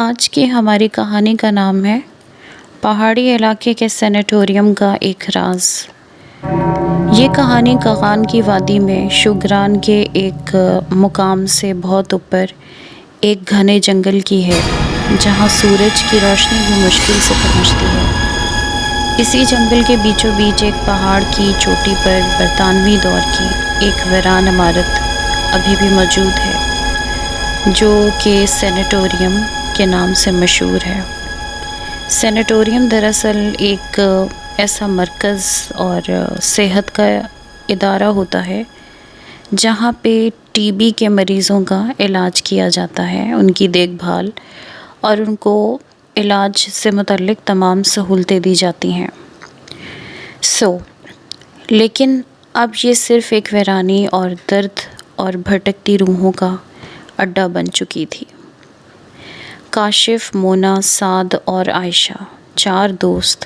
آج کی ہماری کہانی کا نام ہے پہاڑی علاقے کے سینیٹوریم کا ایک راز۔ یہ کہانی کغان کی وادی میں شوگران کے ایک مقام سے بہت اوپر ایک گھنے جنگل کی ہے، جہاں سورج کی روشنی بھی مشکل سے پہنچتی ہے۔ اسی جنگل کے بیچوں بیچ ایک پہاڑ کی چوٹی پر برطانوی دور کی ایک ویران عمارت ابھی بھی موجود ہے، جو کہ سینیٹوریم کے نام سے مشہور ہے۔ سینیٹوریم دراصل ایک ایسا مرکز اور صحت کا ادارہ ہوتا ہے جہاں پہ ٹی بی کے مریضوں کا علاج کیا جاتا ہے، ان کی دیکھ بھال اور ان کو علاج سے متعلق تمام سہولتیں دی جاتی ہیں۔ لیکن اب یہ صرف ایک ویرانی اور درد اور بھٹکتی روحوں کا اڈا بن چکی تھی۔ کاشف، مونا، سعد اور عائشہ، 4 دوست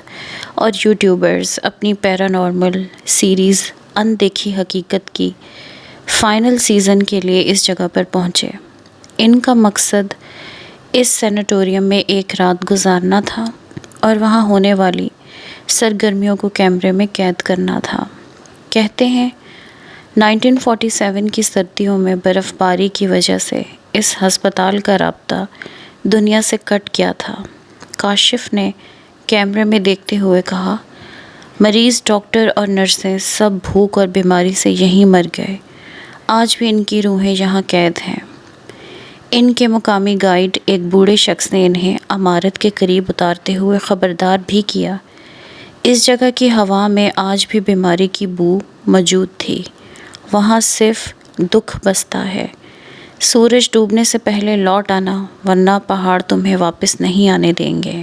اور یوٹیوبرز اپنی پیرانارمل سیریز ان دیکھی حقیقت کی فائنل سیزن کے لیے اس جگہ پر پہنچے۔ ان کا مقصد اس سینیٹوریم میں ایک رات گزارنا تھا اور وہاں ہونے والی سرگرمیوں کو کیمرے میں قید کرنا تھا۔ کہتے ہیں 1947 کی سردیوں میں برف باری کی وجہ سے اس ہسپتال کا رابطہ دنیا سے کٹ گیا تھا۔ کاشف نے کیمرے میں دیکھتے ہوئے کہا، مریض، ڈاکٹر اور نرسیں سب بھوک اور بیماری سے یہیں مر گئے۔ آج بھی ان کی روحیں یہاں قید ہیں۔ ان کے مقامی گائیڈ ایک بوڑھے شخص نے انہیں عمارت کے قریب اتارتے ہوئے خبردار بھی کیا، اس جگہ کی ہوا میں آج بھی بیماری کی بو موجود تھی، وہاں صرف دکھ بستا ہے۔ سورج ڈوبنے سے پہلے لوٹ آنا، ورنہ پہاڑ تمہیں واپس نہیں آنے دیں گے۔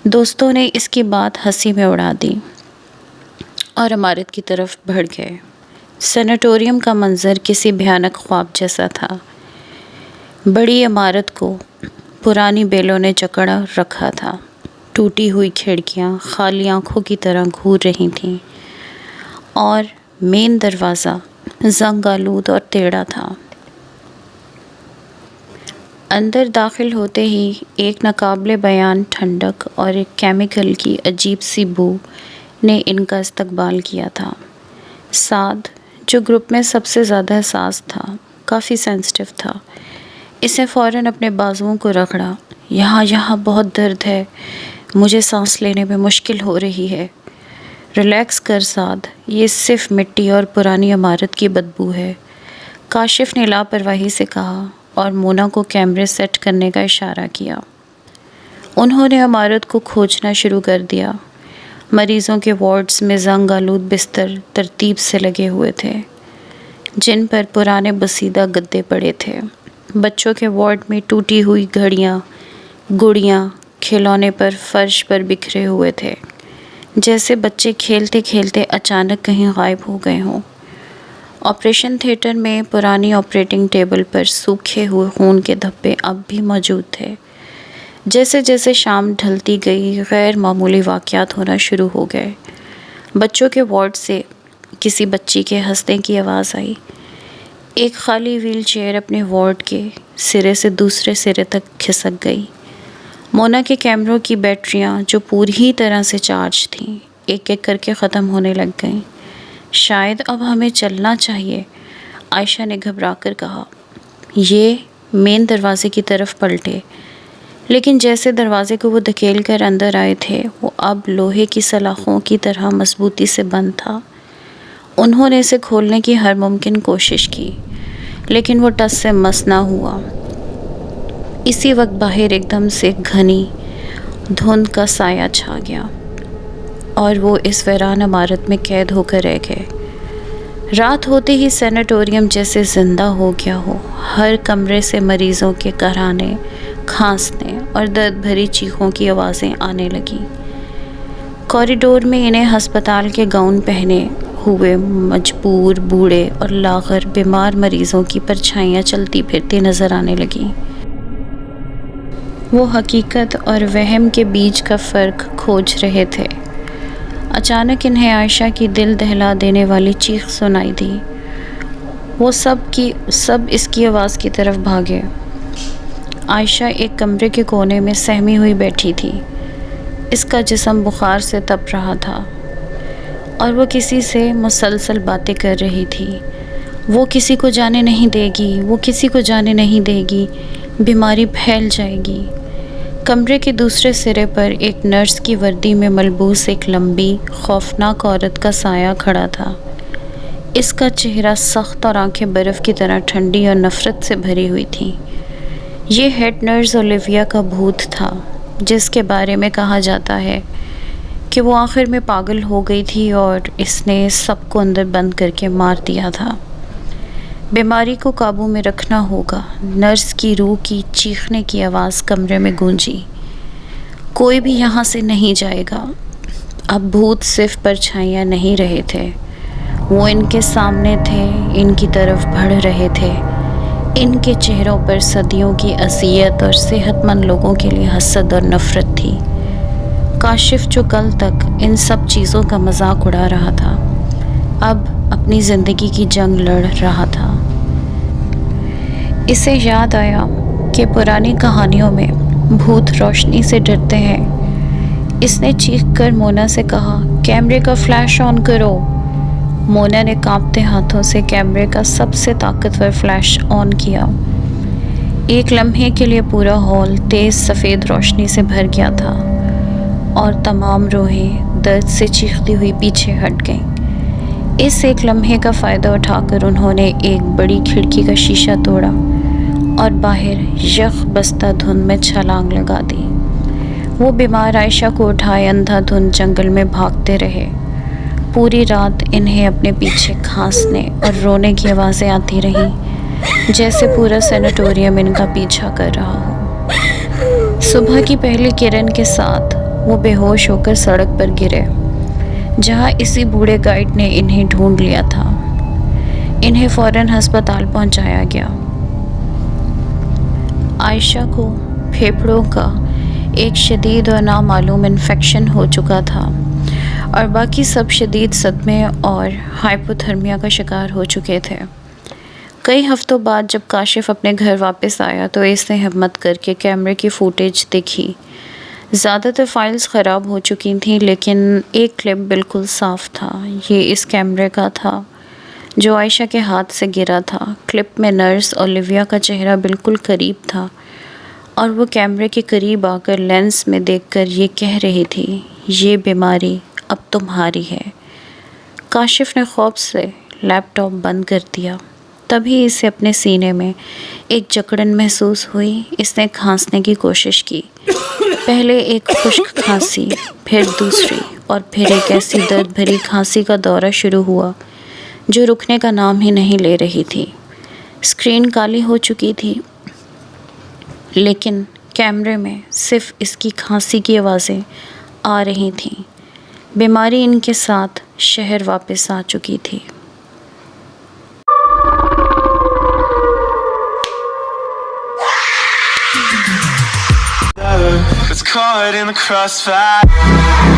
دوستوں نے اس کی بات ہنسی میں اڑا دی اور عمارت کی طرف بڑھ گئے۔ سینیٹوریم کا منظر کسی بھیانک خواب جیسا تھا۔ بڑی عمارت کو پرانی بیلوں نے جکڑ رکھا تھا، ٹوٹی ہوئی کھڑکیاں خالی آنکھوں کی طرح گھور رہی تھیں اور مین دروازہ زنگ آلود اور ٹیڑھا تھا۔ اندر داخل ہوتے ہی ایک ناقابل بیان ٹھنڈک اور ایک کیمیکل کی عجیب سی بو نے ان کا استقبال کیا تھا۔ سعد، جو گروپ میں سب سے زیادہ حساس تھا، کافی سینسٹیو تھا، اسے فوراً اپنے بازوؤں کو رگڑا۔ یہاں بہت درد ہے، مجھے سانس لینے میں مشکل ہو رہی ہے۔ ریلیکس کر سعد، یہ صرف مٹی اور پرانی عمارت کی بدبو ہے، کاشف نے لاپرواہی سے کہا اور مونا کو کیمرے سیٹ کرنے کا اشارہ کیا۔ انہوں نے عمارت کو کھوجنا شروع کر دیا۔ مریضوں کے وارڈز میں زنگ آلود بستر ترتیب سے لگے ہوئے تھے، جن پر پرانے بسیدہ گدے پڑے تھے۔ بچوں کے وارڈ میں ٹوٹی ہوئی گھڑیاں، گڑیاں کھلونے پر فرش پر بکھرے ہوئے تھے، جیسے بچے کھیلتے کھیلتے اچانک کہیں غائب ہو گئے ہوں۔ آپریشن تھیٹر میں پرانی آپریٹنگ ٹیبل پر سوکھے ہوئے خون کے دھبے اب بھی موجود تھے۔ جیسے جیسے شام ڈھلتی گئی، غیر معمولی واقعات ہونا شروع ہو گئے۔ بچوں کے وارڈ سے کسی بچی کے ہنسنے کی آواز آئی۔ ایک خالی ویل چیئر اپنے وارڈ کے سرے سے دوسرے سرے تک کھسک گئی۔ مونا کے کیمروں کی بیٹریاں، جو پوری طرح سے چارج تھیں، ایک ایک کر کے ختم ہونے لگ گئیں۔ شاید اب ہمیں چلنا چاہیے، عائشہ نے گھبرا کر کہا۔ یہ مین دروازے کی طرف پلٹے، لیکن جیسے دروازے کو وہ دھکیل کر اندر آئے تھے، وہ اب لوہے کی سلاخوں کی طرح مضبوطی سے بند تھا۔ انہوں نے اسے کھولنے کی ہر ممکن کوشش کی، لیکن وہ ٹس سے مس نہ ہوا۔ اسی وقت باہر ایک دم سے گھنی دھند کا سایہ چھا گیا اور وہ اس ویران عمارت میں قید ہو کر رہ گئے۔ رات ہوتے ہی سینیٹوریم جیسے زندہ ہو گیا ہو۔ ہر کمرے سے مریضوں کے کہرانے، کھانسنے اور درد بھری چیخوں کی آوازیں آنے لگیں۔ کوریڈور میں انہیں ہسپتال کے گاؤن پہنے ہوئے مجبور بوڑھے اور لاغر بیمار مریضوں کی پرچھائیاں چلتی پھرتی نظر آنے لگیں۔ وہ حقیقت اور وہم کے بیچ کا فرق کھوج رہے تھے۔ اچانک انہیں عائشہ کی دل دہلا دینے والی چیخ سنائی دی۔ وہ سب اس کی آواز کی طرف بھاگے۔ عائشہ ایک کمرے کے کونے میں سہمی ہوئی بیٹھی تھی۔ اس کا جسم بخار سے تپ رہا تھا اور وہ کسی سے مسلسل باتیں کر رہی تھی۔ وہ کسی کو جانے نہیں دے گی، وہ کسی کو جانے نہیں دے گی، بیماری پھیل جائے گی۔ کمرے کے دوسرے سرے پر ایک نرس کی وردی میں ملبوس ایک لمبی خوفناک عورت کا سایہ کھڑا تھا۔ اس کا چہرہ سخت اور آنکھیں برف کی طرح ٹھنڈی اور نفرت سے بھری ہوئی تھیں۔ یہ ہیڈ نرس اولیویا کا بھوت تھا، جس کے بارے میں کہا جاتا ہے کہ وہ آخر میں پاگل ہو گئی تھی اور اس نے سب کو اندر بند کر کے مار دیا تھا۔ بیماری کو قابو میں رکھنا ہوگا۔ نرس کی روح کی چیخنے کی آواز کمرے میں گونجی۔ کوئی بھی یہاں سے نہیں جائے گا۔ اب بھوت صرف پرچھائیاں نہیں رہے تھے، وہ ان کے سامنے تھے، ان کی طرف بڑھ رہے تھے۔ ان کے چہروں پر صدیوں کی اذیت اور صحت مند لوگوں کے لیے حسد اور نفرت تھی۔ کاشف جو کل تک ان سب چیزوں کا مذاق اڑا رہا تھا، اب اپنی زندگی کی جنگ لڑ رہا تھا۔ اسے یاد آیا کہ پرانی کہانیوں میں بھوت روشنی سے ڈرتے ہیں۔ اس نے چیخ کر مونا سے کہا، کیمرے کا فلیش آن کرو۔ مونا نے کانپتے ہاتھوں سے کیمرے کا سب سے طاقتور فلیش آن کیا۔ ایک لمحے کے لیے پورا ہال تیز سفید روشنی سے بھر گیا تھا اور تمام روحیں درد سے چیختی ہوئی پیچھے ہٹ گئیں۔ اس ایک لمحے کا فائدہ اٹھا کر انہوں نے ایک بڑی کھڑکی کا شیشہ توڑا اور باہر یخ بستہ دھند میں چھلانگ لگا دی۔ وہ بیمار عائشہ کو اٹھائے اندھا دھند جنگل میں بھاگتے رہے۔ پوری رات انہیں اپنے پیچھے کھانسنے اور رونے کی آوازیں آتی رہیں، جیسے پورا سینیٹوریم ان کا پیچھا کر رہا ہو۔ صبح کی پہلی کرن کے ساتھ وہ بے ہوش ہو کر سڑک پر گرے، جہاں اسی بوڑھے گائیڈ نے انہیں ڈھونڈ لیا تھا۔ انہیں فوراً ہسپتال پہنچایا گیا۔ عائشہ کو پھیپھڑوں کا ایک شدید اور نامعلوم انفیکشن ہو چکا تھا اور باقی سب شدید صدمے اور ہائپوتھرمیا کا شکار ہو چکے تھے۔ کئی ہفتوں بعد جب کاشف اپنے گھر واپس آیا تو اس نے ہمت کر کے کیمرے کی فوٹیج دیکھی۔ زیادہ تر فائلز خراب ہو چکی تھیں، لیکن ایک کلپ بالکل صاف تھا۔ یہ اس کیمرے کا تھا جو عائشہ کے ہاتھ سے گرا تھا۔ کلپ میں نرس اولیویا کا چہرہ بالکل قریب تھا اور وہ کیمرے کے قریب آ کر لینس میں دیکھ کر یہ کہہ رہی تھی، یہ بیماری اب تمہاری ہے۔ کاشف نے خوف سے لیپ ٹاپ بند کر دیا۔ تبھی اسے اپنے سینے میں ایک جکڑن محسوس ہوئی۔ اس نے کھانسنے کی کوشش کی، پہلے ایک خشک کھانسی، پھر دوسری، اور پھر ایک ایسی درد بھری کھانسی کا دورہ شروع ہوا جو رکنے کا نام ہی نہیں لے رہی تھی۔ اسکرین کالی ہو چکی تھی، لیکن کیمرے میں صرف اس کی کھانسی کی آوازیں آ رہی تھیں۔ بیماری ان کے ساتھ شہر واپس آ چکی تھی۔ It's caught in the crossfire.